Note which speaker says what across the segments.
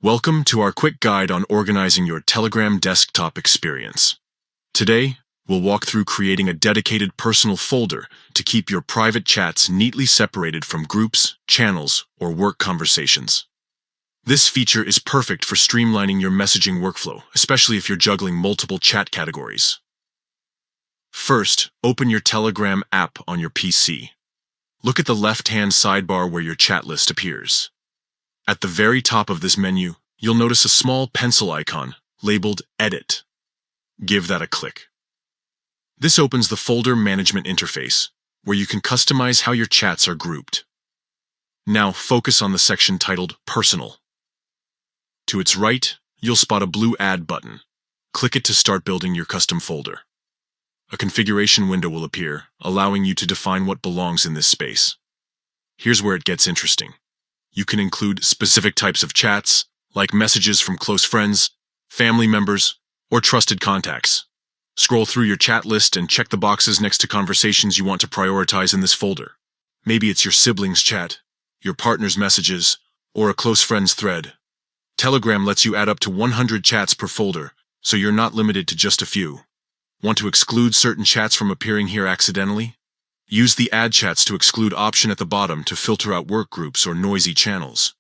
Speaker 1: Welcome to our quick guide on organizing your Telegram desktop experience. Today, we'll walk through creating a dedicated personal folder to keep your private chats neatly separated from groups, channels, or work conversations. This feature is perfect for streamlining your messaging workflow, especially if you're juggling multiple chat categories. First, open your Telegram app on your PC. Look at the left-hand sidebar where your chat list appears. At the very top of this menu, you'll notice a small pencil icon labeled Edit. Give that a click. This opens the folder management interface, where you can customize how your chats are grouped. Now focus on the section titled Personal. To its right, you'll spot a blue Add button. Click it to start building your custom folder. A configuration window will appear, allowing you to define what belongs in this space. Here's where it gets interesting. You can include specific types of chats, like messages from close friends, family members, or trusted contacts. Scroll through your chat list and check the boxes next to conversations you want to prioritize in this folder. Maybe it's your siblings' chat, your partner's messages, or a close friend's thread. Telegram lets you add up to 100 chats per folder, so you're not limited to just a few. Want to exclude certain chats from appearing here accidentally? Use the Add Chats to Exclude option at the bottom to filter out work groups or noisy channels.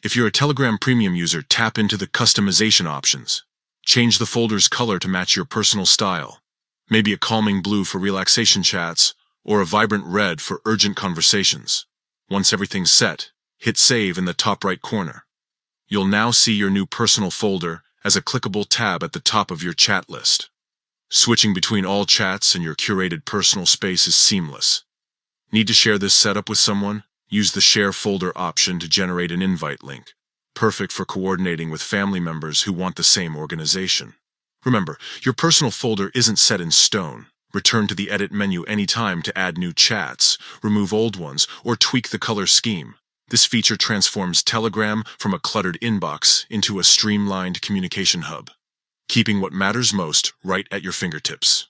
Speaker 1: If you're a Telegram Premium user, tap into the customization options. Change the folder's color to match your personal style. Maybe a calming blue for relaxation chats, or a vibrant red for urgent conversations. Once everything's set, hit Save in the top right corner. You'll now see your new personal folder as a clickable tab at the top of your chat list. Switching between all chats and your curated personal space is seamless. Need to share this setup with someone? Use the Share Folder option to generate an invite link. Perfect for coordinating with family members who want the same organization. Remember, your personal folder isn't set in stone. Return to the Edit menu anytime to add new chats, remove old ones, or tweak the color scheme. This feature transforms Telegram from a cluttered inbox into a streamlined communication hub, keeping what matters most right at your fingertips.